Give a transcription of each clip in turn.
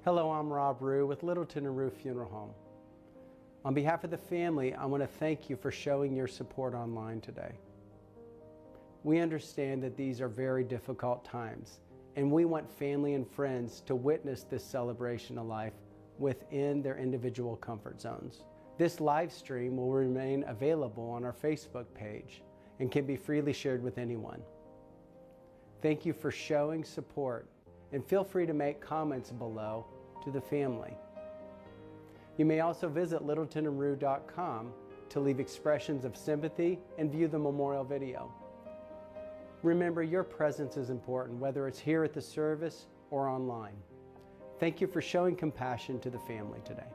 Hello, I'm Rob Rue with Littleton and Rue Funeral Home. On behalf of the family, I want to thank you for showing your support online today. We understand that these are very difficult times, and we want family and friends to witness this celebration of life within their individual comfort zones. This live stream will remain available on our Facebook page and can be freely shared with anyone. Thank you for showing support, and feel free to make comments below to the family. You may also visit littletonandrue.com to leave expressions of sympathy and view the memorial video. Remember, your presence is important, whether it's here at the service or online. Thank you for showing compassion to the family today.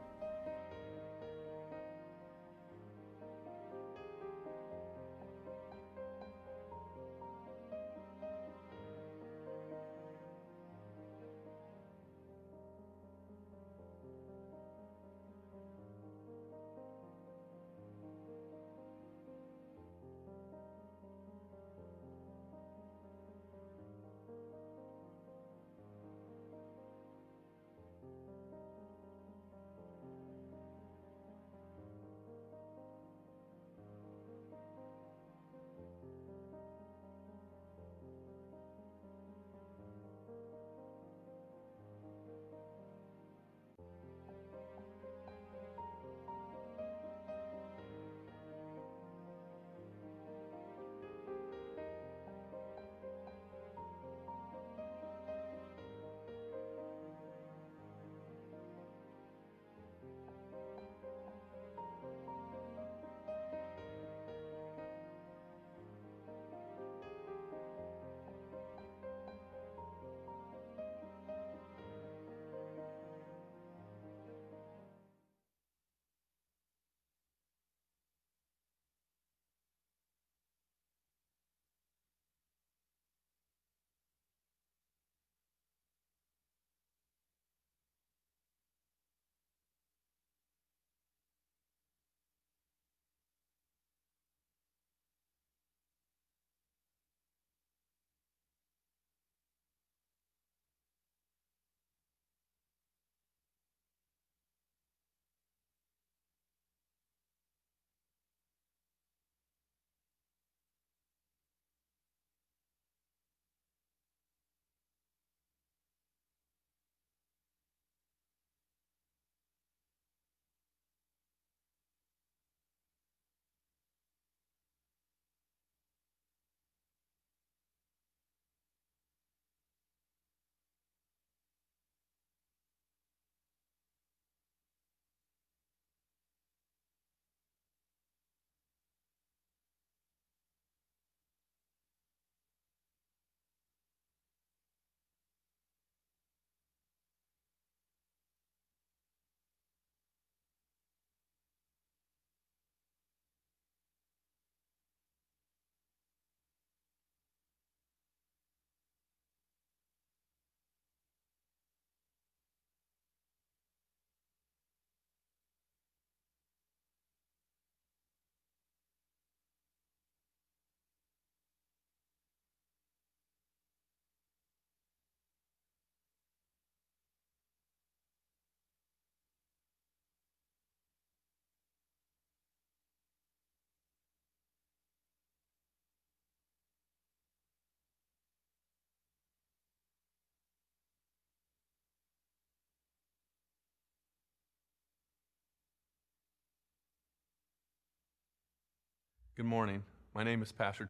Good morning. My name is Pastor.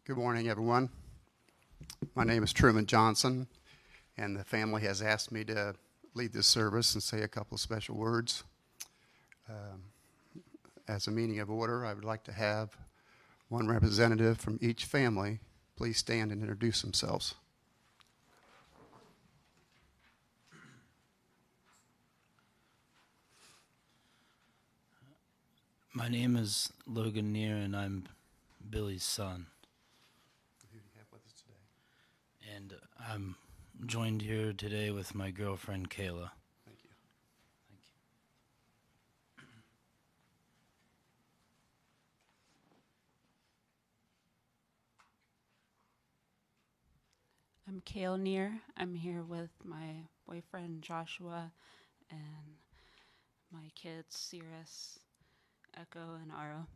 Good morning, everyone. My name is Truman Johnson, and the family has asked me to lead this service and say a couple of special words. As a meeting of order, I would like to have one representative from each family please stand and introduce themselves. My name is Logan Neer, and I'm Billy's son. Who do you have with us today? And I'm joined here today with my girlfriend, Kayla. Thank you. Thank you. I'm Kale Neer. I'm here with my boyfriend Joshua and my kids Cirrus, Echo, and Ara.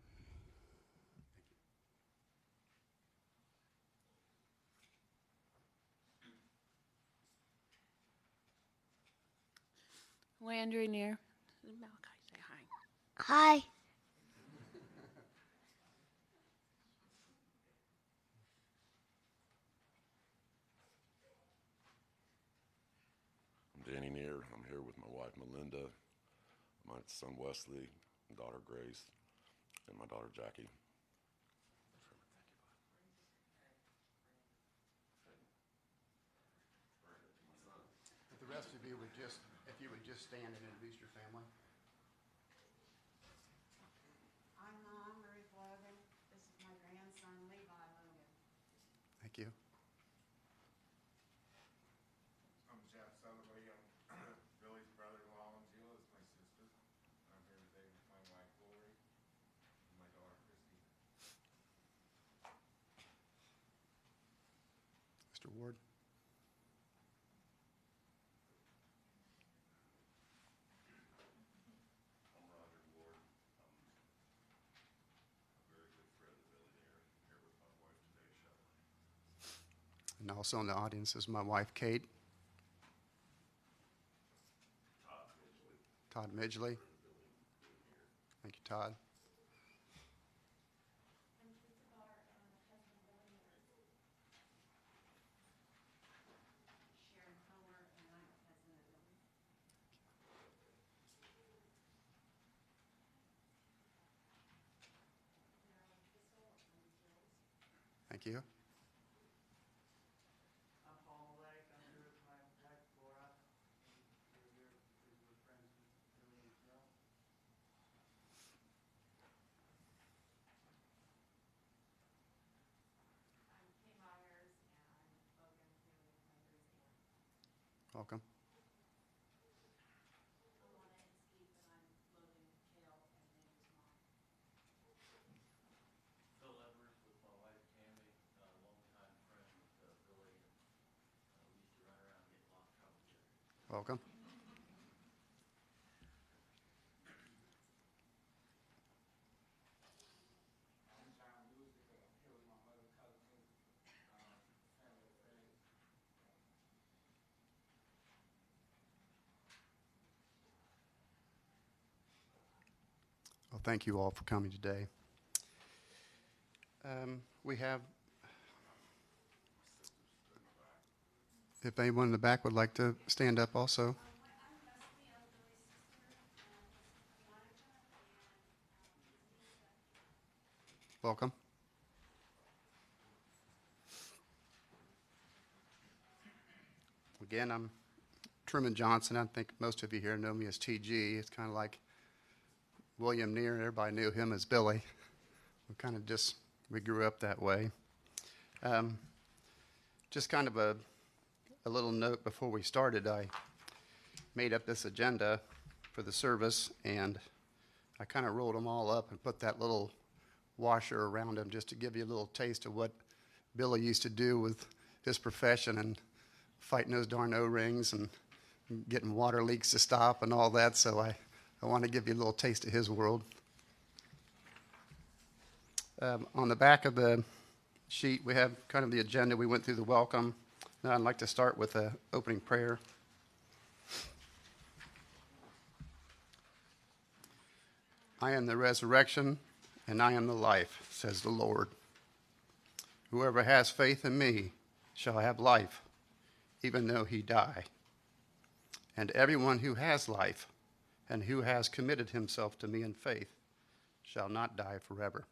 Landry Neer. Malachi, say hi. Hi. I'm Danny Neer. I'm here with my wife Melinda, my son Wesley, daughter Grace, and my daughter Jackie. If the rest of you would just, stand and introduce your family. I'm Mom, Ruth Logan. This is my grandson, Levi Logan. Thank you. I'm Jeff Southerly. I'm Billy's brother-in-law, and Jill is my sister. I'm here today with my wife Lori and my daughter Christy. Mr. Ward. I'm Roger Ward. I'm a very good friend of Billy Neer. I'm here with my wife today, Shelley. And also in the audience is my wife, Kate. Todd Midgley. Thank you, Todd. Sharon Homer, and I'm a cousin of Billy. Thank you. I'm Paul Lake. I'm here with my wife Laura. We're here because we're friends with Billy and Jill. I'm Kay Myers, and I'm Logan Haley Landry's aunt. Welcome. I'm Lana Inskeep, and I'm Logan, Kale, and Landry's mom. Phil Edwards with my wife, Tammy, a longtime friend with Billy, and we used to run around and get in a lot of trouble together. Welcome. I'm John Music, and I'm here with my mother, cousins, family, friends. Well, thank you all for coming today. We have, if anyone in the back would like to stand up also. I'm Wesley, I'm Billy's sister, Monica, and Welcome. Again, I'm Truman Johnson. I think most of you here know me as TG. It's kind of like William Neer. Everybody knew him as Billy. We grew up that way. Just kind of a little note before we started. I made up this agenda for the service, and I kind of rolled them all up and put that little washer around them just to give you a little taste of what Billy used to do with his profession and fighting those darn O-rings and getting water leaks to stop and all that. So I want to give you a little taste of his world. On the back of the sheet, we have kind of the agenda. We went through the welcome. Now I'd like to start with an opening prayer. I am the resurrection, and I am the life, says the Lord. Whoever has faith in me shall have life, even though he die. And everyone who has life and who has committed himself to me in faith shall not die forever.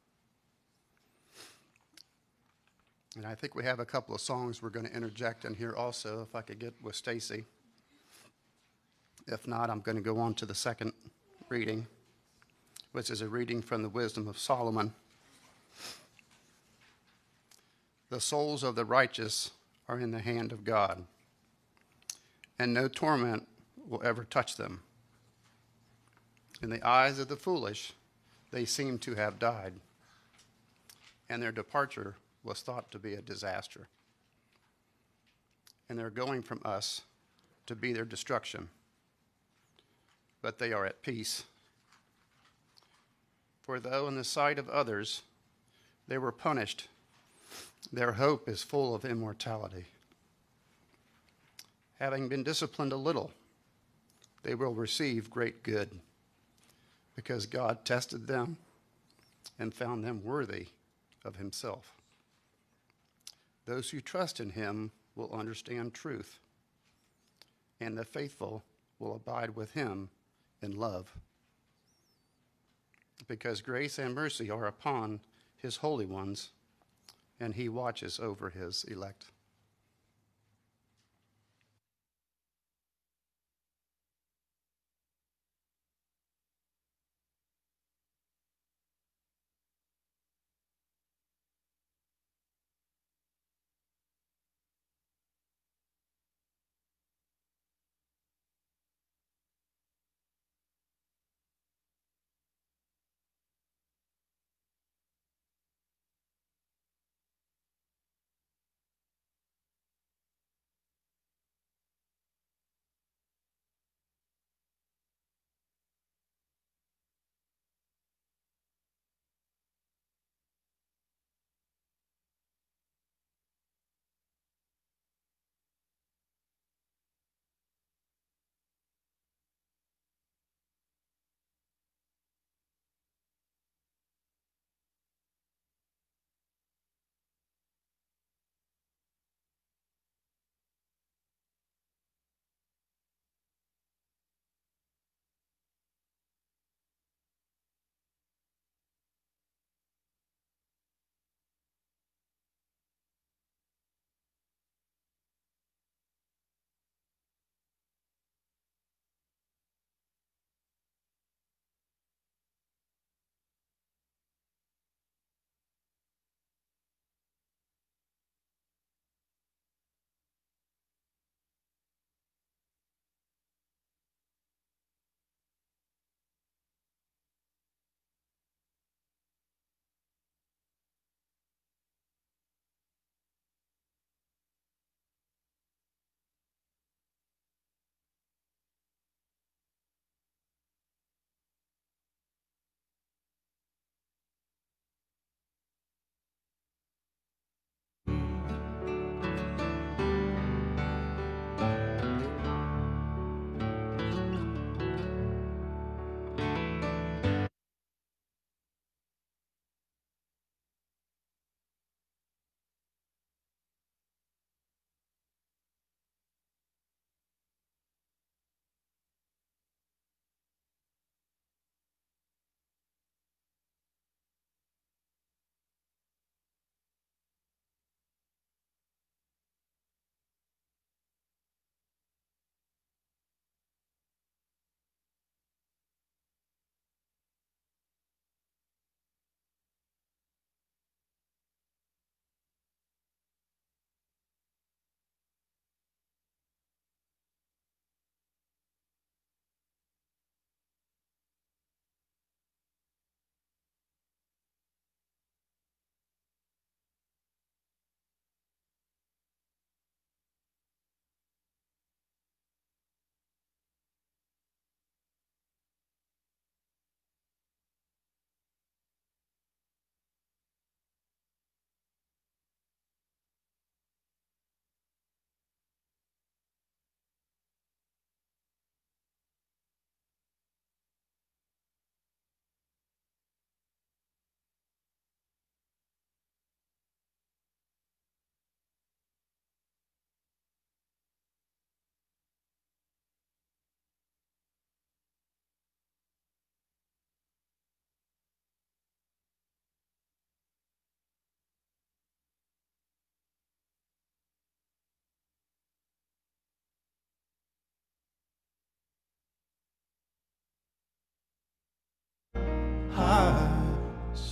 And I think we have a couple of songs we're going to interject in here also, if I could get with Stacy. If not, I'm going to go on to the second reading, which is a reading from the Wisdom of Solomon. The souls of the righteous are in the hand of God, and no torment will ever touch them. In the eyes of the foolish, they seem to have died, and their departure was thought to be a disaster, and their going from us to be their destruction. But they are at peace. For though in the sight of others they were punished, their hope is full of immortality. Having been disciplined a little, they will receive great good, because God tested them and found them worthy of himself. Those who trust in him will understand truth, and the faithful will abide with him in love. Because grace and mercy are upon his holy ones, and he watches over his elect.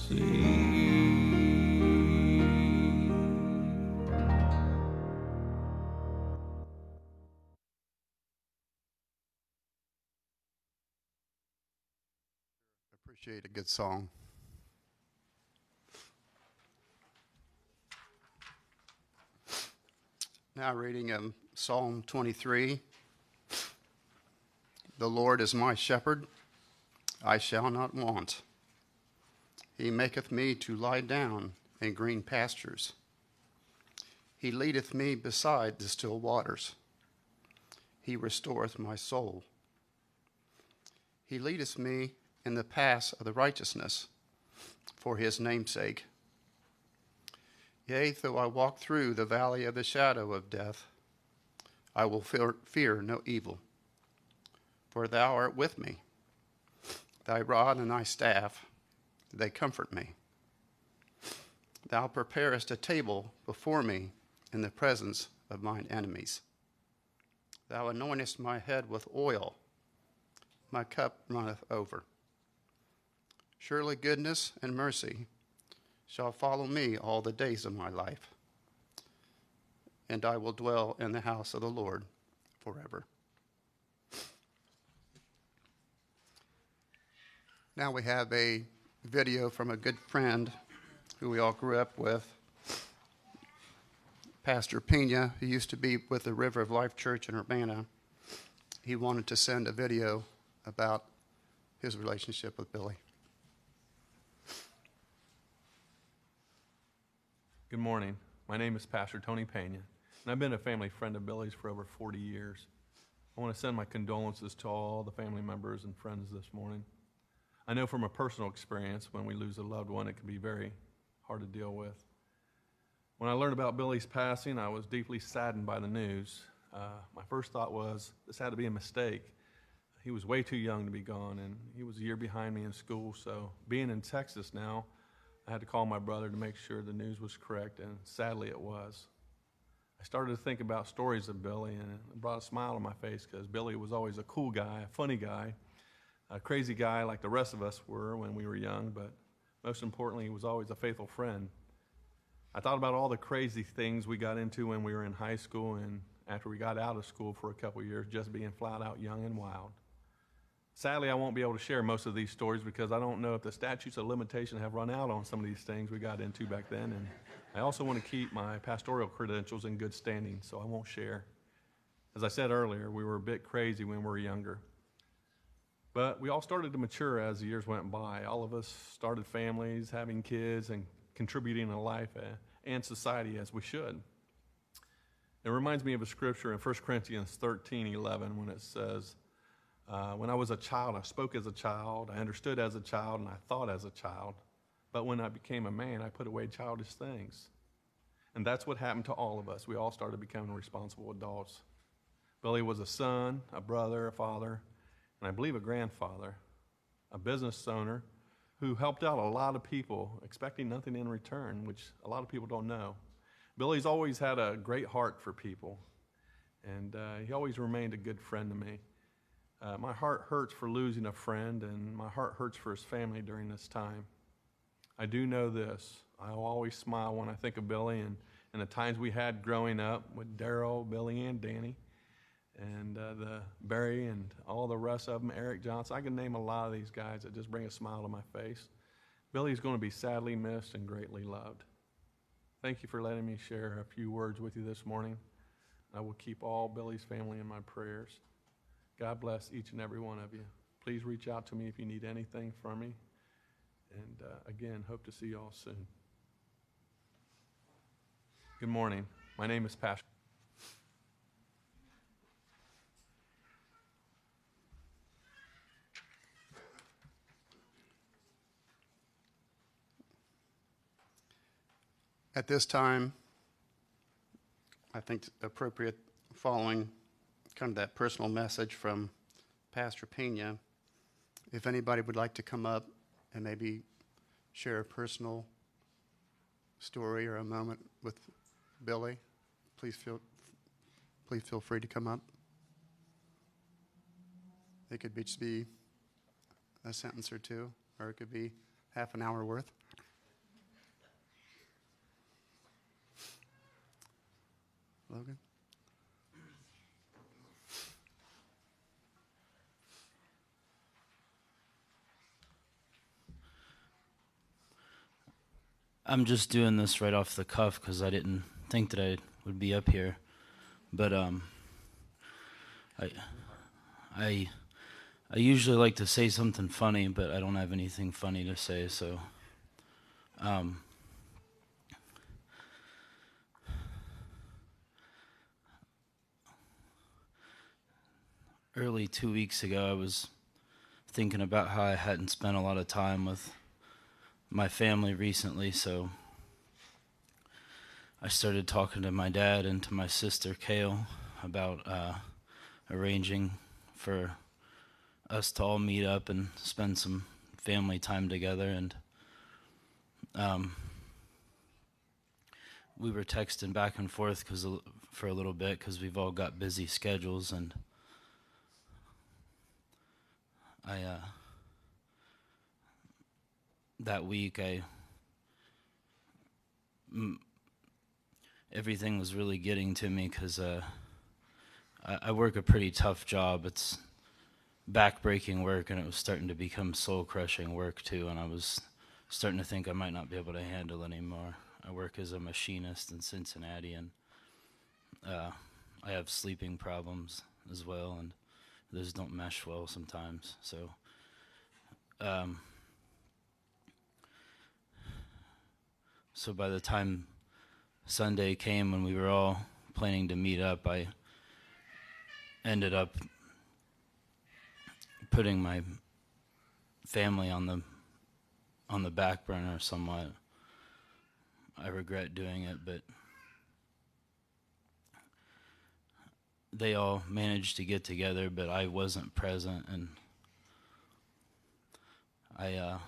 see. Appreciate a good song. Now reading Psalm 23. The Lord is my shepherd, I shall not want. He maketh me to lie down in green pastures. He leadeth me beside the still waters. He restoreth my soul. He leadeth me in the paths of the righteousness for his name's sake. Yea, though I walk through the valley of the shadow of death, I will fear no evil, for thou art with me. Thy rod and thy staff, they comfort me. Thou preparest a table before me in the presence of mine enemies. Thou anointest my head with oil, my cup runneth over. Surely goodness and mercy shall follow me all the days of my life, and I will dwell in the house of the Lord forever. Now we have a video from a good friend who we all grew up with, Pastor Pena, who used to be with the River of Life Church in Urbana. He wanted to send a video about his relationship with Billy. Good morning. My name is Pastor Tony Pena, and I've been a family friend of Billy's for over 40 years. I want to send my condolences to all the family members and friends this morning. I know from a personal experience, when we lose a loved one, it can be very hard to deal with. When I learned about Billy's passing, I was deeply saddened by the news. My first thought was, this had to be a mistake. He was way too young to be gone, and he was a year behind me in school, so being in Texas now, I had to call my brother to make sure the news was correct, and sadly it was. I started to think about stories of Billy, and it brought a smile on my face because Billy was always a cool guy, a funny guy, a crazy guy like the rest of us were when we were young, but most importantly, he was always a faithful friend. I thought about all the crazy things we got into when we were in high school and after we got out of school for a couple of years, just being flat out young and wild. Sadly, I won't be able to share most of these stories because I don't know if the statutes of limitation have run out on some of these things we got into back then, and I also want to keep my pastoral credentials in good standing, so I won't share. As I said earlier, we were a bit crazy when we were younger. But we all started to mature as the years went by. All of us started families, having kids, and contributing to life and society as we should. It reminds me of a scripture in 1 Corinthians 13:11 when it says, when I was a child, I spoke as a child, I understood as a child, and I thought as a child. But when I became a man, I put away childish things. And that's what happened to all of us. We all started becoming responsible adults. Billy was a son, a brother, a father, and I believe a grandfather, a business owner who helped out a lot of people, expecting nothing in return, which a lot of people don't know. Billy's always had a great heart for people, and he always remained a good friend to me. My heart hurts for losing a friend, and my heart hurts for his family during this time. I do know this. I'll always smile when I think of Billy and the times we had growing up with Daryl, Billy, and Danny, and the Barry and all the rest of them, Eric Johnson. I can name a lot of these guys that just bring a smile to my face. Billy's going to be sadly missed and greatly loved. Thank you for letting me share a few words with you this morning. I will keep all Billy's family in my prayers. God bless each and every one of you. Please reach out to me if you need anything from me. And again, hope to see you all soon. Good morning. My name is Pastor. At this time, I think it's appropriate following kind of that personal message from Pastor Pena. If anybody would like to come up and maybe share a personal story or a moment with Billy, please feel free to come up. It could just be a sentence or two, or it could be half an hour worth. Logan? I'm just doing this right off the cuff because I didn't think that I would be up here, but I I usually like to say something funny, but I don't have anything funny to say, so early 2 weeks ago, I was thinking about how I hadn't spent a lot of time with my family recently, so I started talking to my dad and to my sister, Kale, about arranging for us to all meet up and spend some family time together. And we were texting back and forth for a little bit because we've all got busy schedules, and that week everything was really getting to me because I work a pretty tough job. It's back-breaking work, and it was starting to become soul-crushing work too, and I was starting to think I might not be able to handle anymore. I work as a machinist in Cincinnati, and I have sleeping problems as well, and those don't mesh well sometimes. So so by the time Sunday came when we were all planning to meet up, I ended up putting my family on the back burner somewhat. I regret doing it, but they all managed to get together, but I wasn't present, and I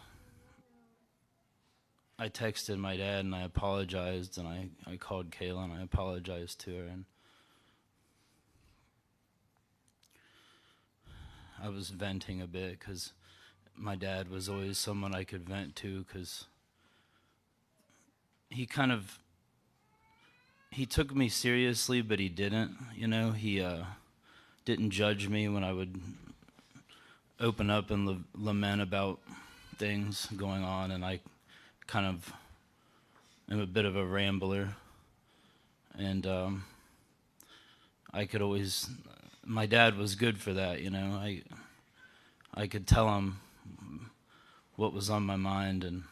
texted my dad and I apologized, and I called Kayla and I apologized to her, and I was venting a bit because my dad was always someone I could vent to, because he took me seriously, but he didn't, he didn't judge me when I would open up and lament about things going on, and I kind of am a bit of a rambler, and my dad was good for that, I could tell him what was on my mind, and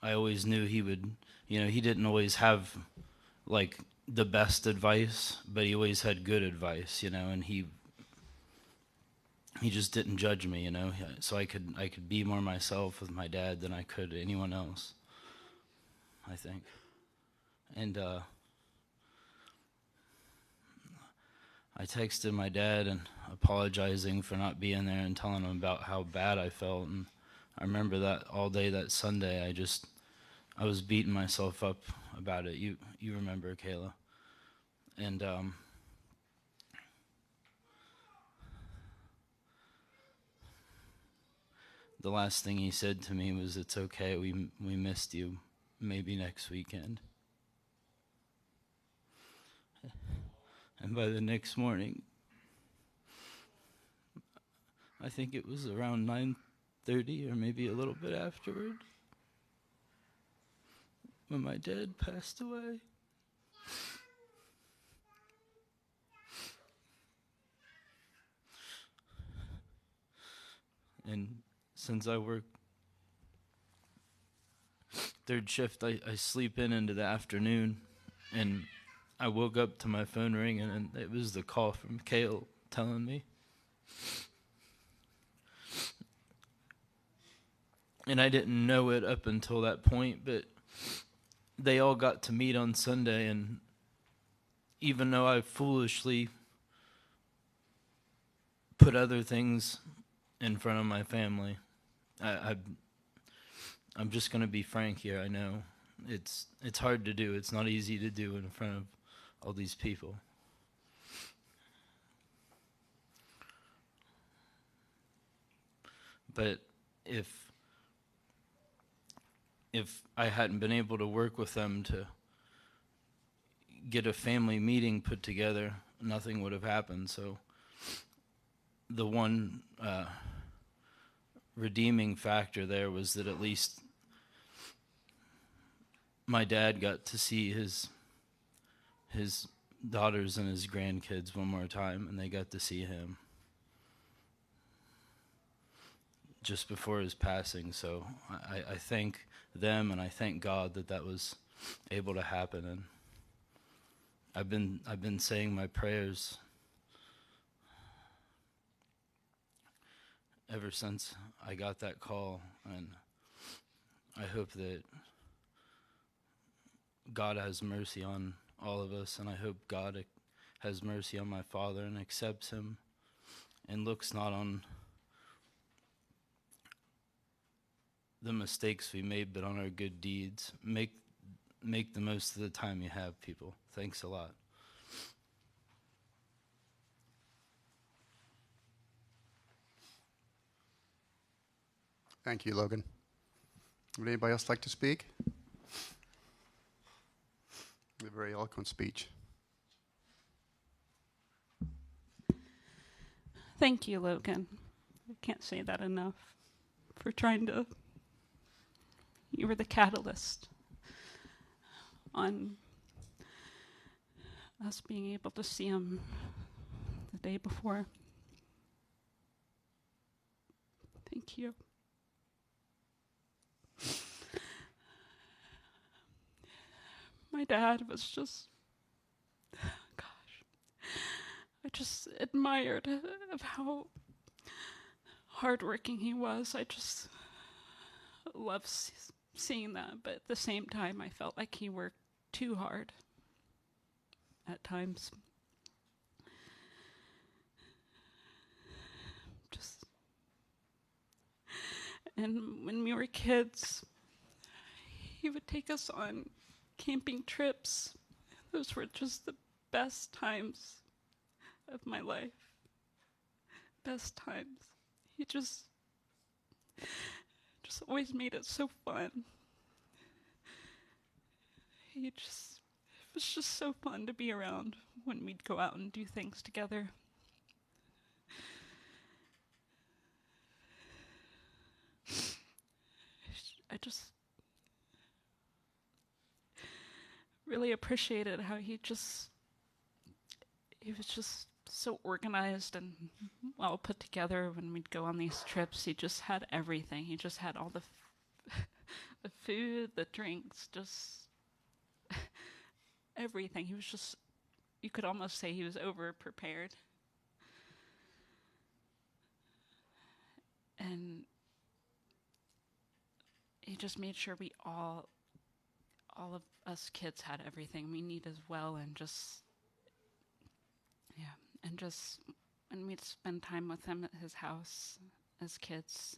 I always knew he would, he didn't always have like the best advice, but he always had good advice, and he just didn't judge me, so I could be more myself with my dad than I could anyone else, I think. And I texted my dad and apologizing for not being there and telling him about how bad I felt, and I remember that all day that Sunday I was beating myself up about it. You remember, Kayla. And the last thing he said to me was, "It's okay, we missed you, maybe next weekend." And by the next morning, I think it was around 9:30 or maybe a little bit afterward, when my dad passed away. And since I work third shift, I sleep into the afternoon, and I woke up to my phone ringing, and it was the call from Kale telling me. And I didn't know it up until that point, but they all got to meet on Sunday, and even though I foolishly put other things in front of my family, I'm just going to be frank here. I know it's hard to do. It's not easy to do in front of all these people. But if I hadn't been able to work with them to get a family meeting put together, nothing would have happened. So the one redeeming factor there was that at least my dad got to see his daughters and his grandkids one more time, and they got to see him just before his passing. So I thank them, and I thank God that that was able to happen. And I've been saying my prayers ever since I got that call, and I hope that God has mercy on all of us, and I hope God has mercy on my father and accepts him and looks not on the mistakes we made, but on our good deeds. Make the most of the time you have, people. Thanks a lot. Thank you, Logan. Would anybody else like to speak? A very eloquent speech. Thank you, Logan. I can't say that enough for trying to. You were the catalyst on us being able to see him the day before. Thank you. My dad was just, gosh, I just admired of how hardworking he was. I just love seeing that, but at the same time, I felt like he worked too hard at times. And when we were kids, he would take us on camping trips. Those were just the best times of my life. Best times. He just always made it so fun. It was just so fun to be around when we'd go out and do things together. I just really appreciated how he was just so organized and well put together when we'd go on these trips. He just had everything. He just had all the food, the drinks, just everything. He was just, you could almost say he was over prepared. And he just made sure we all of us kids had everything we need as well, and just and we'd spend time with him at his house as kids.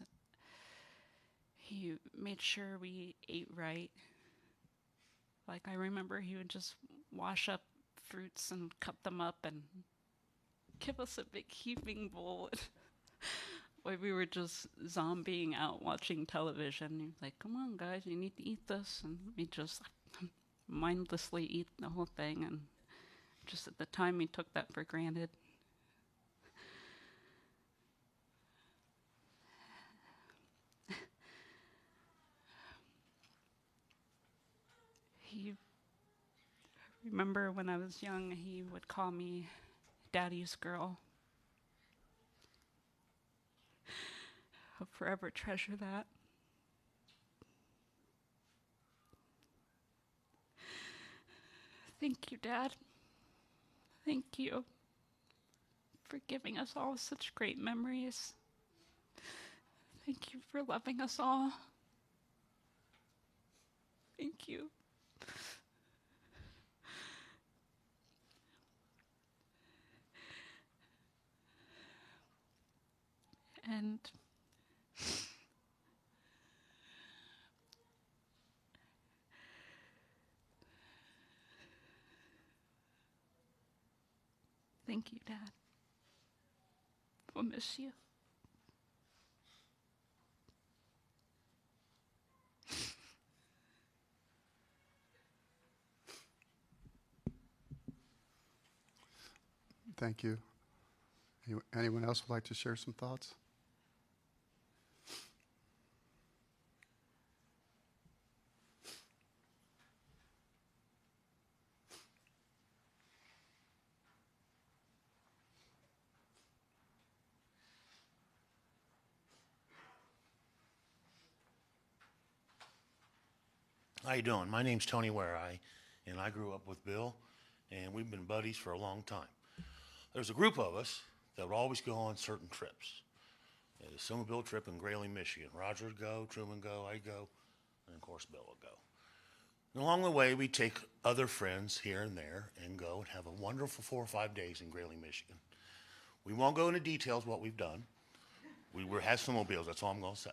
He made sure we ate right. Like, I remember he would just wash up fruits and cut them up and give us a big heaping bowl. While we were just zombieing out watching television. He was like, come on guys, you need to eat this. And we just mindlessly eat the whole thing. And just at the time, we took that for granted. I remember when I was young, he would call me Daddy's girl. I'll forever treasure that. Thank you, Dad. Thank you for giving us all such great memories. Thank you for loving us all. Thank you. And thank you, Dad. We'll miss you. Thank you. Anyone else would like to share some thoughts? How you doing? My name's Tony Ware, and I grew up with Bill, and we've been buddies for a long time. There's a group of us that would always go on certain trips. The snowmobile trip in Grayling, Michigan. Roger would go, Truman would go, I'd go, and of course Bill would go. And along the way, we'd take other friends here and there and go and have a wonderful 4 or 5 days in Grayling, Michigan. We won't go into details what we've done. We had snowmobiles, that's all I'm going to say.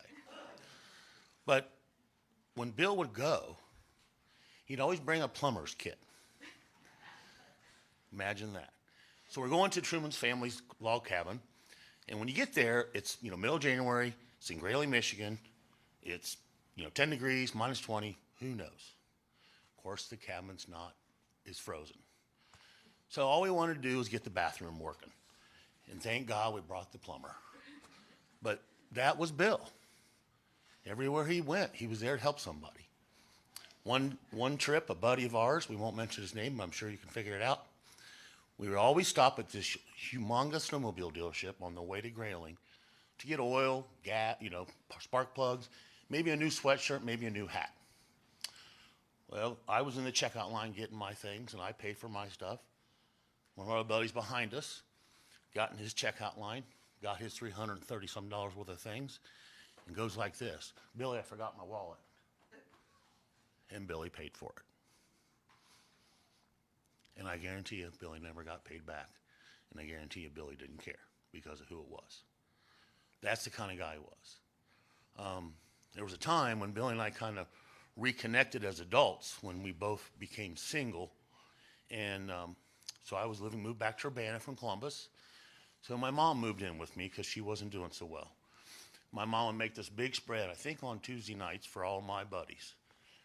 But when Bill would go, he'd always bring a plumber's kit. Imagine that. So we're going to Truman's family's log cabin, and when you get there, it's middle of January. It's in Grayling, Michigan. It's 10 degrees, minus 20. Who knows? Of course, the cabin's is frozen. So all we wanted to do was get the bathroom working, and thank God we brought the plumber. But that was Bill. Everywhere he went, he was there to help somebody. One trip, a buddy of ours, we won't mention his name, but I'm sure you can figure it out. We would always stop at this humongous snowmobile dealership on the way to Grayling to get oil, gas, spark plugs, maybe a new sweatshirt, maybe a new hat. Well, I was in the checkout line getting my things, and I paid for my stuff. One of our buddies behind us got in his checkout line, got his $330-some worth of things, and goes like this: "Billy, I forgot my wallet." And Billy paid for it. And I guarantee you, Billy never got paid back. And I guarantee you, Billy didn't care because of who it was. That's the kind of guy he was. There was a time when Billy and I kind of reconnected as adults when we both became single. And so I was moved back to Urbana from Columbus. So my mom moved in with me because she wasn't doing so well. My mom would make this big spread, I think on Tuesday nights, for all my buddies.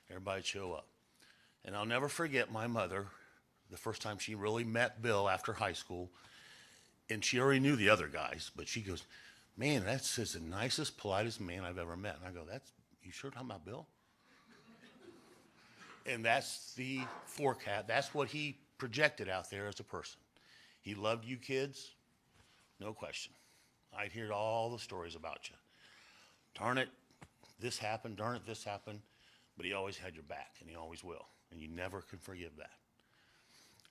Everybody'd show up. And I'll never forget my mother, the first time she really met Bill after high school. And she already knew the other guys, but she goes, "Man, that's just the nicest, politest man I've ever met." And I go, "You sure talking about Bill?" And that's the forecast. That's what he projected out there as a person. He loved you kids, no question. I'd hear all the stories about you. Darn it, this happened, darn it, this happened. But he always had your back, and he always will. And you never can forgive that.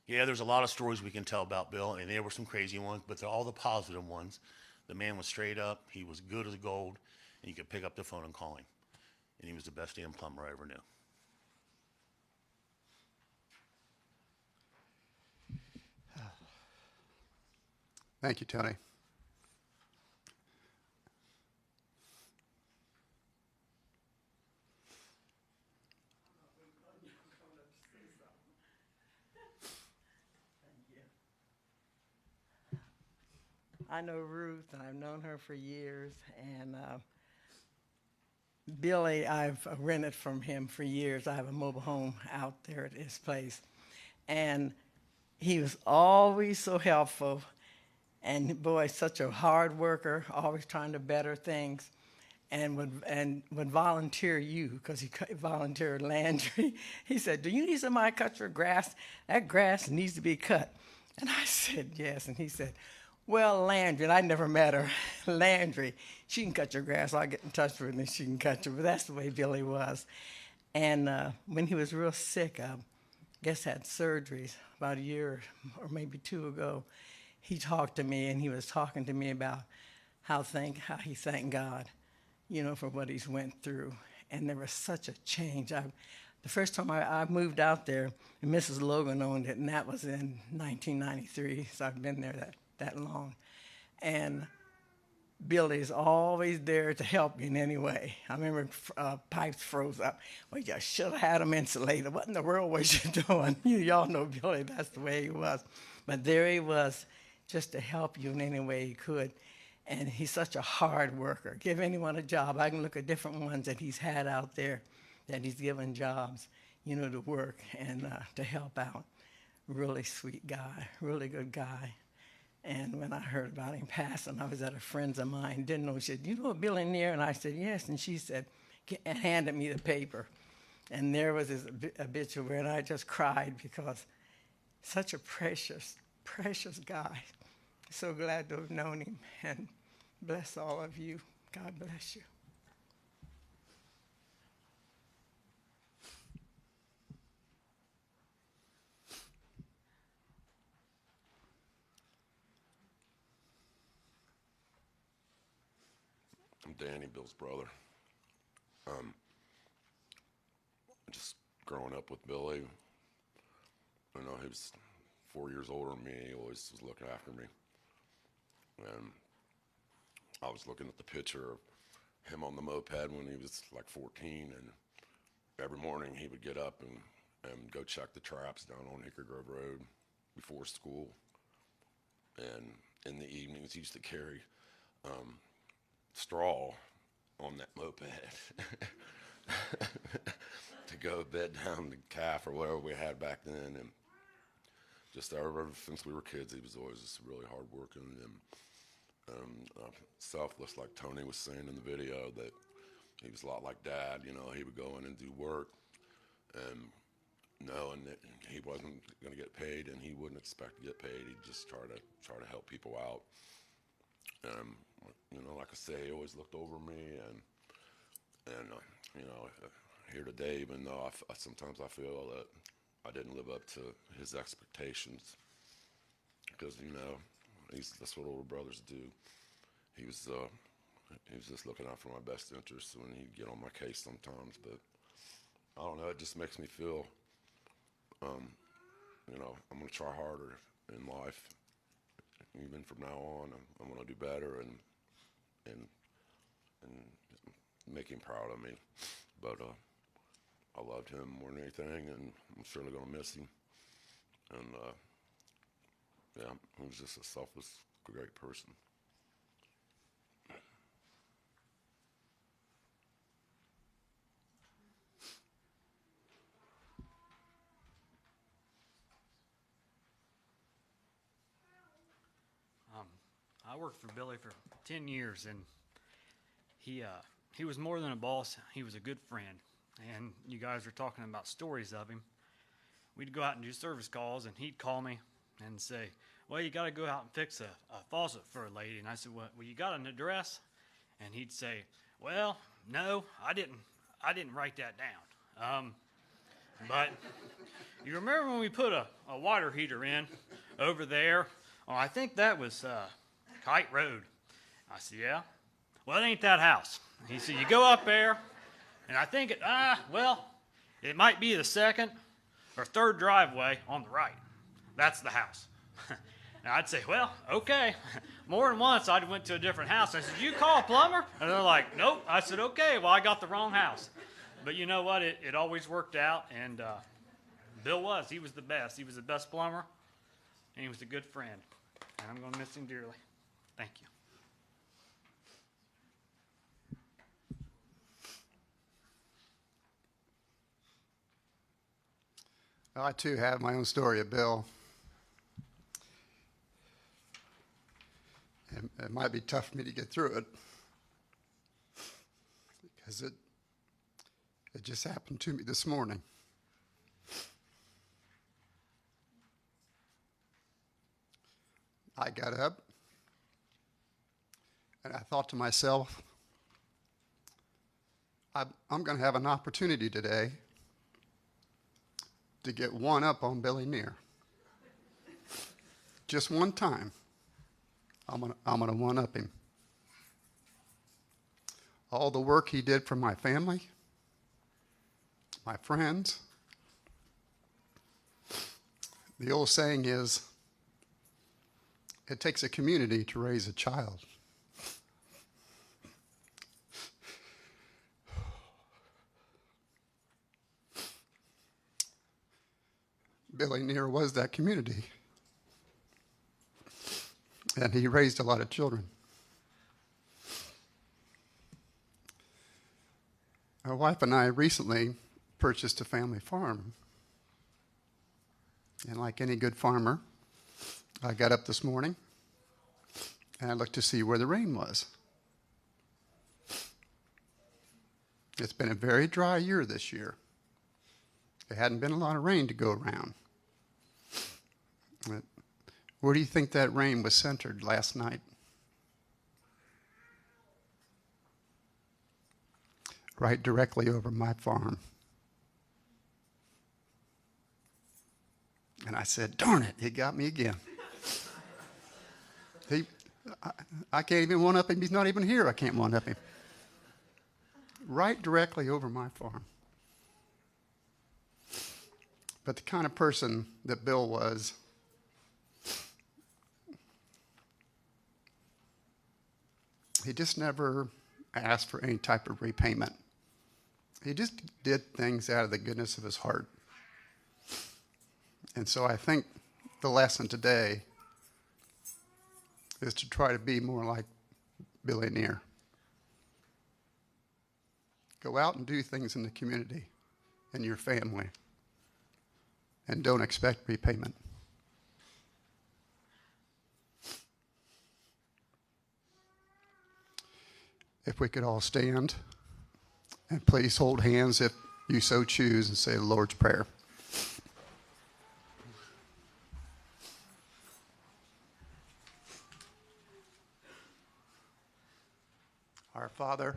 Yeah, there's a lot of stories we can tell about Bill, and there were some crazy ones, but they're all the positive ones. The man was straight up. He was good as gold, and you could pick up the phone and call him. And he was the best damn plumber I ever knew. Thank you, Tony. I know Ruth, and I've known her for years, and Billy, I've rented from him for years. I have a mobile home out there at his place, and he was always so helpful, and boy, such a hard worker, always trying to better things, and would volunteer you, because he volunteered Landry. He said, "Do you need somebody to cut your grass? That grass needs to be cut." And I said, "Yes," and he said, "Well, Landry," and I never met her, "Landry, she can cut your grass. I'll get in touch with her and she can cut you." But that's the way Billy was. And when he was real sick, I guess had surgeries about a year or maybe 2 ago, he talked to me, and he was talking to me about how he thanked God, for what he's went through. And there was such a change. The first time I moved out there, and Mrs. Logan owned it, and that was in 1993, so I've been there that long. And Billy's always there to help you in any way. I remember pipes froze up. Well, you should have had them insulated. What in the world was you doing? Y'all know Billy, that's the way he was. But there he was, just to help you in any way he could. And he's such a hard worker. Give anyone a job. I can look at different ones that he's had out there that he's given jobs, to work and to help out. Really sweet guy, really good guy. And when I heard about him passing, I was at a friend's of mine, didn't know. She said, "You know Billy Neer?" And I said, "Yes." And she said, and handed me the paper. And there was his obituary, and I just cried because such a precious, precious guy. So glad to have known him, and bless all of you. God bless you. I'm Danny, Bill's brother. Just growing up with Billy, you know, he was 4 years older than me. He always was looking after me. And I was looking at the picture of him on the moped when he was like 14, and every morning he would get up and go check the traps down on Hickory Grove Road before school. And in the evenings, he used to carry straw on that moped to go bed down the calf or whatever we had back then. And just ever since we were kids, he was always just really hardworking and selfless, like Tony was saying in the video, that he was a lot like Dad. You know, he would go in and do work, and knowing that he wasn't going to get paid, and he wouldn't expect to get paid, he'd just try to help people out. You know, like I say, he always looked over me, and you know, here today, even though sometimes I feel that I didn't live up to his expectations, because you know, that's what older brothers do. He was just looking out for my best interests when he'd get on my case sometimes. But I don't know, it just makes me feel, you know, I'm gonna try harder in life. Even from now on, I'm gonna do better and make him proud of me. But I loved him more than anything, and I'm surely gonna miss him. And yeah, he was just a selfless, great person. I worked for Billy for 10 years, and he was more than a boss. He was a good friend. And you guys were talking about stories of him. We'd go out and do service calls, and he'd call me and say, "Well, you got to go out and fix a faucet for a lady." And I said, "Well, you got an address?" And he'd say, "Well, no, I didn't write that down. But you remember when we put a water heater in over there? Oh, I think that was Kite Road." I said, "Yeah. Well, it ain't that house." He said, "You go up there, and I think it might be the second or third driveway on the right. That's the house." And I'd say, "Well, okay." More than once, I went to a different house. I said, "You call a plumber?" And they're like, "Nope." I said, "Okay, well, I got the wrong house." But you know what? It always worked out, and Bill he was the best. He was the best plumber, and he was a good friend. And I'm going to miss him dearly. Thank you. I too have my own story of Bill. And it might be tough for me to get through it because it just happened to me this morning. I got up and I thought to myself, I'm going to have an opportunity today to get one up on Billy Neer. Just one time, I'm gonna one up him. All the work he did for my family, my friends. The old saying is, it takes a community to raise a child. Billy Neer was that community. And he raised a lot of children. My wife and I recently purchased a family farm. And like any good farmer, I got up this morning and I looked to see where the rain was. It's been a very dry year this year. There hadn't been a lot of rain to go around. But where do you think that rain was centered last night? Right directly over my farm. And I said, darn it, he got me again. I can't even one-up him. He's not even here. I can't one-up him. Right directly over my farm. But the kind of person that Bill was, he just never asked for any type of repayment. He just did things out of the goodness of his heart. And so I think the lesson today is to try to be more like Billy Neer. Go out and do things in the community and your family, and don't expect repayment. If we could all stand, and please hold hands if you so choose, and say the Lord's Prayer. Our Father,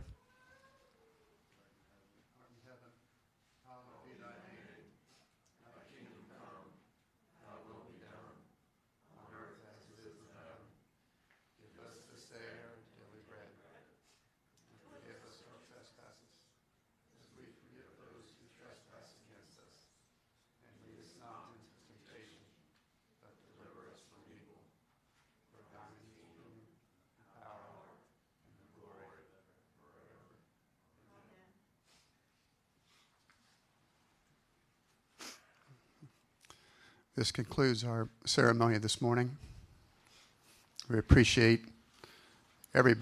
this concludes our ceremony this morning. We appreciate everybody.